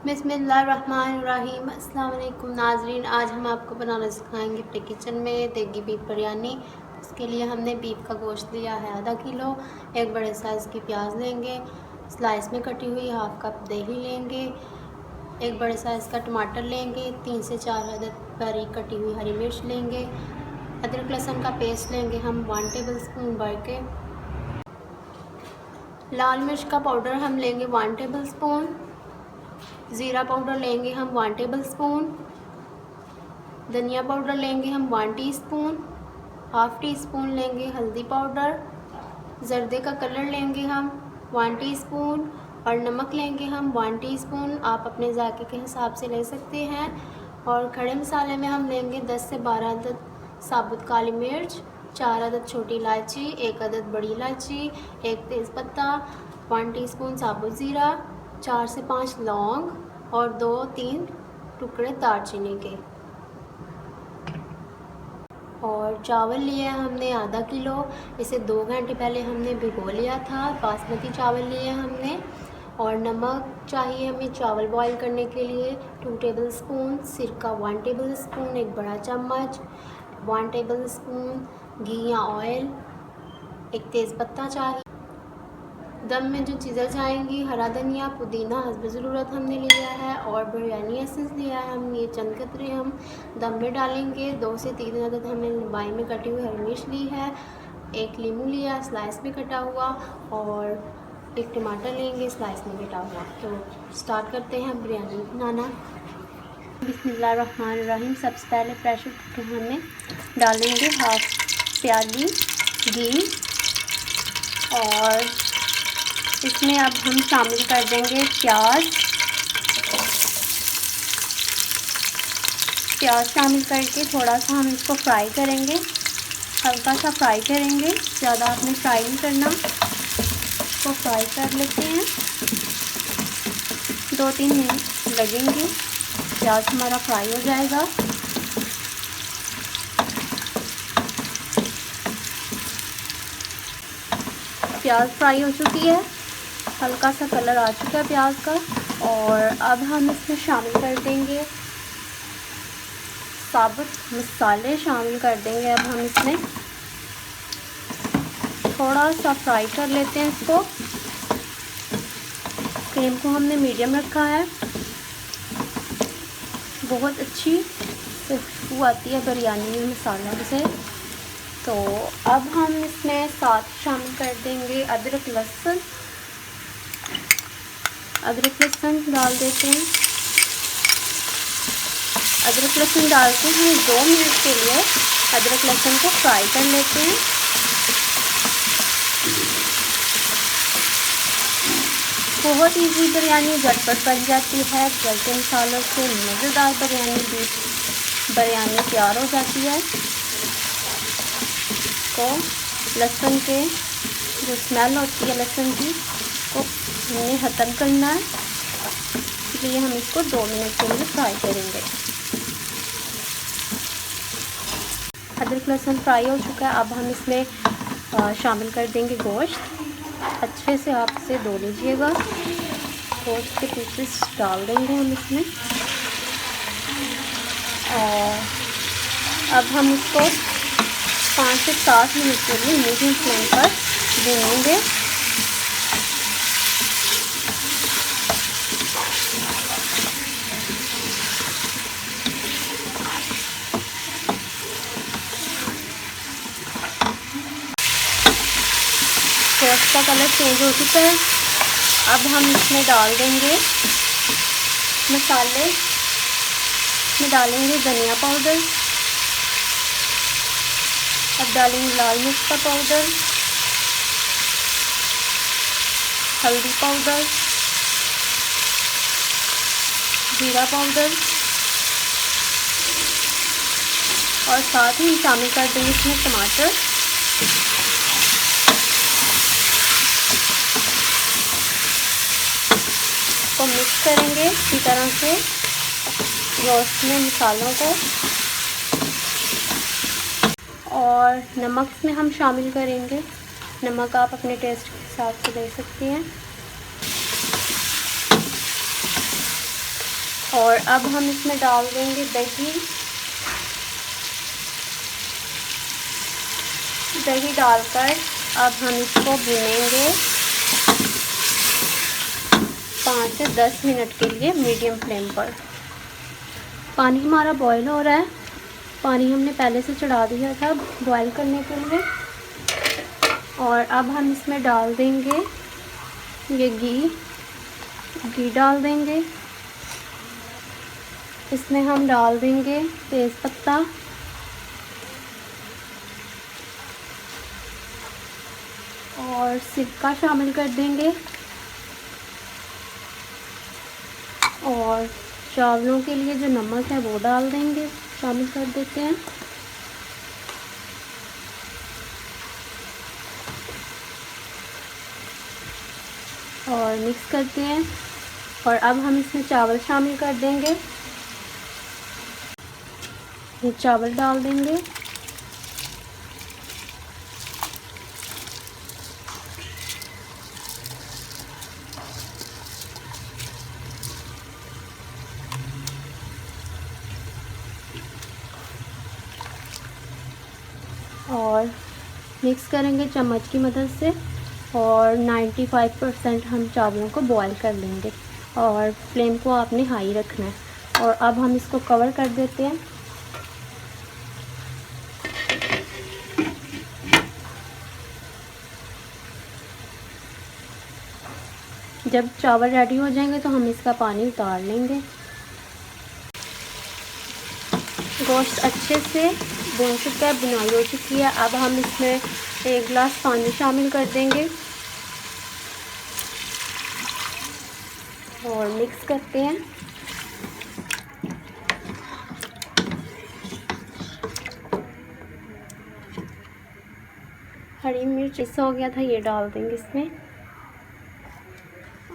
बिस्मिल्लाहिर्रहमानिर्रहीम। अस्सलाम वालेकुम नाज़रीन, आज हम आपको बनाना सिखाएंगे अपने किचन में देगी बीफ बिरयानी। इसके लिए हमने बीफ का गोश्त लिया है आधा किलो। एक बड़े साइज़ की प्याज लेंगे, स्लाइस में कटी हुई हाफ़ कप दही लेंगे, एक बड़े साइज़ का टमाटर लेंगे, 3 से 4 अदद बारीक कटी हुई हरी मिर्च लेंगे, अदरक लहसुन का पेस्ट लेंगे हम 1 टेबल स्पून भर के, लाल मिर्च का पाउडर हम लेंगे 1 टेबल स्पून, ज़ीरा पाउडर लेंगे हम 1 टेबल स्पून, धनिया पाउडर लेंगे हम 1 टीस्पून, हाफ़ टी स्पून लेंगे हल्दी पाउडर, ज़र्दे का कलर लेंगे हम 1 टीस्पून और नमक लेंगे हम 1 टीस्पून। आप अपने जायके के हिसाब से ले सकते हैं। और खड़े मसाले में हम लेंगे 10 से 12 अदद साबुत काली मिर्च, 4 अदद छोटी इलायची, 1 अदद बड़ी इलायची, 1 तेज़पत्ता, 1 टीस्पून साबुत ज़ीरा, 4 से 5 लौंग और 2-3 टुकड़े दालचीनी के। और चावल लिए हमने आधा किलो, इसे 2 घंटे पहले हमने भिगो लिया था। बासमती चावल लिए हमने। और नमक चाहिए हमें चावल बॉईल करने के लिए 2 टेबल स्पून, सिरका 1 टेबल स्पून, एक बड़ा चम्मच, 1 टेबल स्पून घी या ऑयल, एक तेज़पत्ता चाहिए। दम में जो चीज़ें जाएंगी हरा धनिया, पुदीना हस्ब ज़रूरत हमने लिया है और बिरयानी एसेंस लिया है हम। ये चंद कतरे हम दम में डालेंगे। 2 से 3 अदद हमने लंबाई में कटी हुई हरी मिर्च ली है, एक नींबू लिया स्लाइस में कटा हुआ और एक टमाटर लेंगे स्लाइस में कटा हुआ। तो स्टार्ट करते हैं बिरयानी बनाना। बिस्मिल्लाहिर्रहमानिर्रहीम। सबसे पहले प्रेशर कुकर में डालेंगे हाफ प्याली घी और इसमें अब हम शामिल कर देंगे प्याज शामिल करके थोड़ा सा हम इसको फ्राई करेंगे, हल्का सा फ्राई करेंगे, ज़्यादा आपने फ्राई नहीं करना। इसको फ्राई कर लेते हैं, 2-3 मिनट लगेंगे, प्याज हमारा फ्राई हो जाएगा। प्याज फ्राई हो चुकी है, हल्का सा कलर आ चुका है प्याज का। और अब हम इसमें शामिल कर देंगे साबुत मसाले शामिल कर देंगे। अब हम इसमें थोड़ा सा फ्राई कर लेते हैं इसको। फ्लेम को हमने मीडियम रखा है। बहुत अच्छी खुशबू आती है बिरयानी में मसालों से। तो अब हम इसमें साथ शामिल कर देंगे अदरक लहसुन डाल देते हैं। अदरक लहसुन डाल के हम 2 मिनट के लिए अदरक लहसुन को फ्राई कर लेते हैं। बहुत इजी बिरयानी झटपट बन जाती है। गलते मसालों से मज़ेदार बिरयानी तैयार हो जाती है। तो लहसुन के जो स्मेल होती है लहसुन की को हमें ख़त्म करना है, इसलिए हम इसको 2 मिनट के लिए फ्राई करेंगे। अदरक लहसुन फ्राई हो चुका है। अब हम इसमें शामिल कर देंगे गोश्त। अच्छे से आप इसे धो लीजिएगा। गोश्त के पीसेस डाल देंगे हम इसमें और अब हम इसको 5 से 7 मिनट के लिए मीडियम फ्लेम पर भूनेंगे। गोश्त का कलर चेंज हो चुका है। अब हम इसमें डाल देंगे मसाले। इसमें डालेंगे धनिया पाउडर, अब डालेंगे लाल मिर्च का पाउडर, हल्दी पाउडर, जीरा पाउडर और साथ ही शामिल कर देंगे इसमें टमाटर। को मिक्स करेंगे इसी तरह से गोश्त में मसालों को। और नमक इसमें हम शामिल करेंगे। नमक आप अपने टेस्ट के हिसाब से ले सकती हैं। और अब हम इसमें डाल देंगे दही। दही डालकर अब हम इसको भूनेंगे 5 से 10 मिनट के लिए मीडियम फ्लेम पर। पानी हमारा बॉईल हो रहा है। पानी हमने पहले से चढ़ा दिया था बॉईल करने के लिए। और अब हम इसमें डाल देंगे ये घी डाल देंगे। इसमें हम डाल देंगे तेज़पत्ता और सिरका शामिल कर देंगे। और चावलों के लिए जो नमक है वो डाल देंगे, शामिल कर देते हैं। और मिक्स करते हैं। और अब हम इसमें चावल शामिल कर देंगे। ये चावल डाल देंगे। और मिक्स करेंगे चम्मच की मदद से। और 95% हम चावलों को बॉईल कर लेंगे। और फ्लेम को आपने हाई रखना है। और अब हम इसको कवर कर देते हैं। जब चावल रेडी हो जाएंगे तो हम इसका पानी उतार लेंगे। गोश्त अच्छे से भुन चुका है, बुनाई हो चुकी है। अब हम इसमें 1 गिलास पानी शामिल कर देंगे और मिक्स करते हैं। हरी मिर्च ऐसा हो गया था, ये डाल देंगे इसमें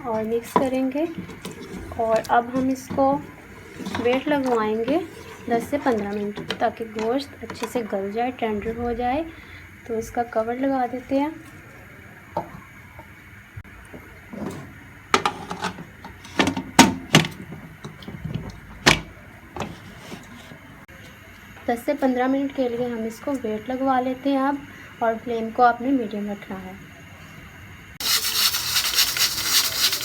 और मिक्स करेंगे। और अब हम इसको वेट लगवाएंगे 10 से 15 मिनट, ताकि गोश्त अच्छे से गल जाए, टेंडर हो जाए। तो इसका कवर लगा देते हैं। दस से 15 मिनट के लिए हम इसको वेट लगवा लेते हैं अब। और फ्लेम को आपने मीडियम रखना है।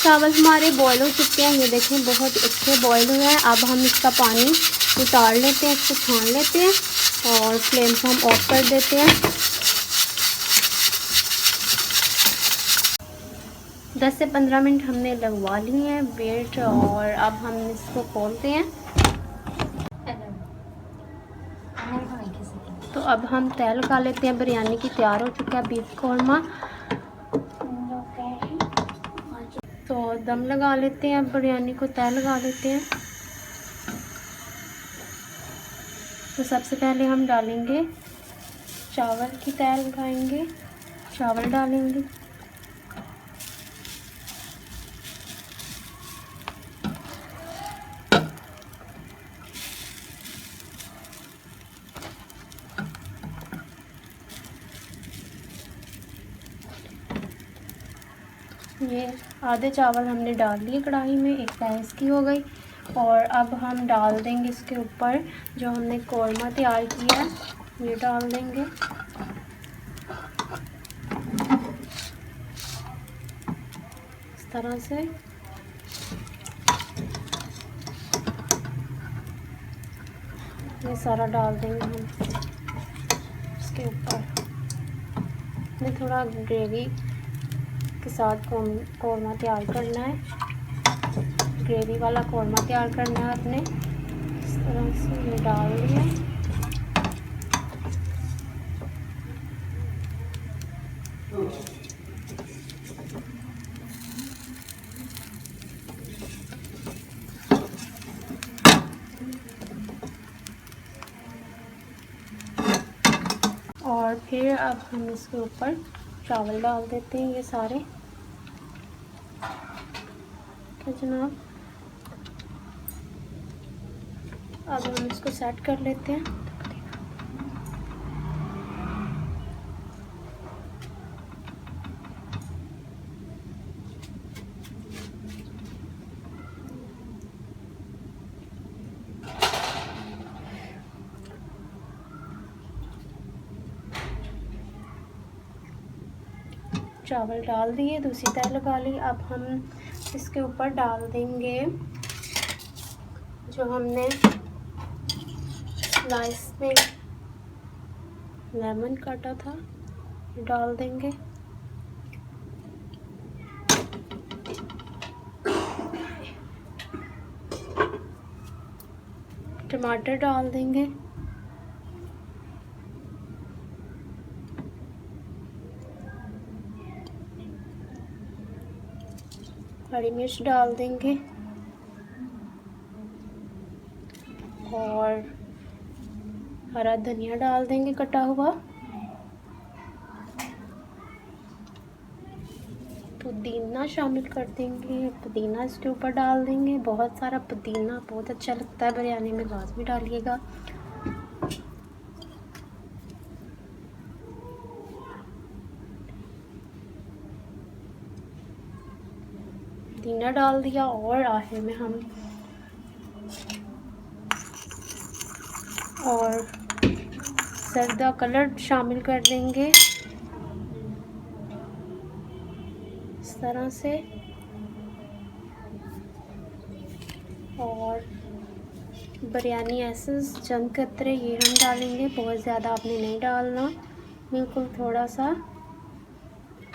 चावल हमारे बॉईल हो चुके हैं, ये देखें बहुत अच्छे बॉईल हुए हैं। अब हम इसका पानी उतार लेते हैं, इसको छान लेते हैं और फ्लेम को हम ऑफ कर देते हैं। 10 से 15 मिनट हमने लगवा लिए हैं वेट। और अब हम इसको खोलते हैं। तो अब हम तय लगा लेते हैं। बिरयानी की तैयार हो चुका है बीफ कौरमा। तो दम लगा लेते हैं, अब बिरयानी को तय लगा लेते हैं। तो सबसे पहले हम डालेंगे चावल की तय लगाएंगे, चावल डालेंगे। ये आधे चावल हमने डाल लिए कढ़ाई में, एक तय इसकी हो गई। और अब हम डाल देंगे इसके ऊपर जो हमने कौरमा तैयार किया है, ये डाल देंगे। इस तरह से ये सारा डाल देंगे हम इसके ऊपर। हमें थोड़ा ग्रेवी के साथ कौरमा तैयार करना है, ग्रेवी वाला कौरमा तैयार करना है आपने। इस तरह से ये डाल दिया। और फिर अब हम इसके ऊपर चावल डाल देते हैं, ये सारे। क्या जनाब, अब हम इसको सेट कर लेते हैं। चावल डाल दिए, दूसरी तह लगा ली। अब हम इसके ऊपर डाल देंगे जो हमने स्लाइस में लेमन काटा था, डाल देंगे। टमाटर डाल देंगे। हरी मिर्च डाल देंगे और हरा धनिया डाल देंगे कटा हुआ। पुदीना शामिल कर देंगे, पुदीना इसके ऊपर डाल देंगे। बहुत सारा पुदीना बहुत अच्छा लगता है बिरयानी में, लाजमी डालिएगा। पुदीना डाल दिया और आखिर में हम और जर्दा कलर शामिल कर देंगे इस तरह से। और बिरयानी एसेंस चंद कतरे ये हम डालेंगे, बहुत ज़्यादा आपने नहीं डालना, बिल्कुल थोड़ा सा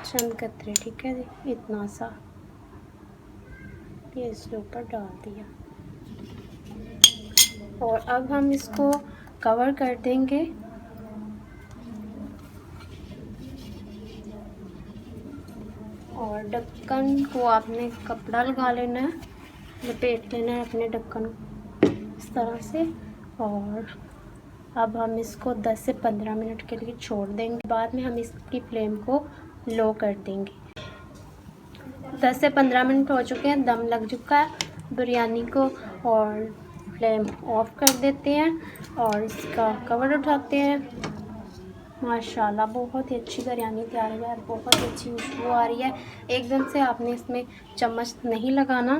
चंद कतरे, ठीक है जी, इतना सा ये इसके ऊपर डाल दिया। और अब हम इसको कवर कर देंगे और ढक्कन को आपने कपड़ा लगा लेना है, लपेट लेना है अपने ढक्कन इस तरह से। और अब हम इसको 10 से 15 मिनट के लिए छोड़ देंगे। बाद में हम इसकी फ्लेम को लो कर देंगे। 10 से 15 मिनट हो चुके हैं, दम लग चुका है बिरयानी को, और फ्लेम ऑफ कर देते हैं और इसका कवर उठाते हैं। माशाल्लाह बहुत ही अच्छी बिरयानी तैयार है यार, बहुत ही अच्छी खुशबू आ रही है। एकदम से आपने इसमें चम्मच नहीं लगाना,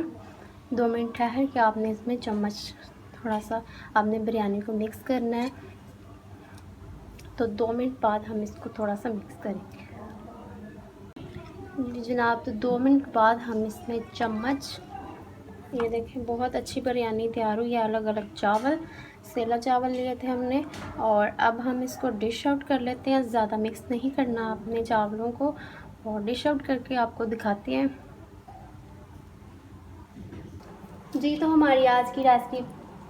2 मिनट ठहर के आपने इसमें चम्मच थोड़ा सा आपने बिरयानी को मिक्स करना है। तो 2 मिनट बाद हम इसको थोड़ा सा मिक्स करेंगे जी जनाब। तो 2 मिनट बाद हम इसमें चम्मच, ये देखें बहुत अच्छी बिरयानी तैयार हुई है। अलग अलग चावल, सेला चावल लिए थे हमने, और अब हम इसको डिश आउट कर लेते हैं। ज़्यादा मिक्स नहीं करना अपने चावलों को, और डिश आउट करके आपको दिखाते हैं जी। तो हमारी आज की रेसिपी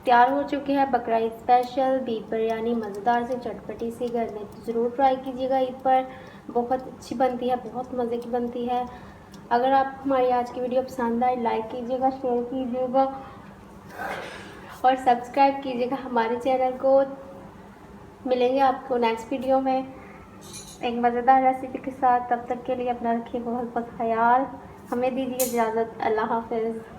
तैयार हो चुकी है, बकरा ईद स्पेशल बीफ बिरयानी, मज़ेदार से चटपटी सी। घर में ज़रूर ट्राई कीजिएगा ईद पर, बहुत अच्छी बनती है, बहुत मज़े की बनती है। अगर आप हमारी आज की वीडियो पसंद आए, लाइक कीजिएगा, शेयर कीजिएगा और सब्सक्राइब कीजिएगा हमारे चैनल को। मिलेंगे आपको नेक्स्ट वीडियो में एक मज़ेदार रेसिपी के साथ। तब तक के लिए अपना रखिए बहुत बहुत ख्याल। हमें दीजिए इजाज़त। अल्लाह हाफ़िज़।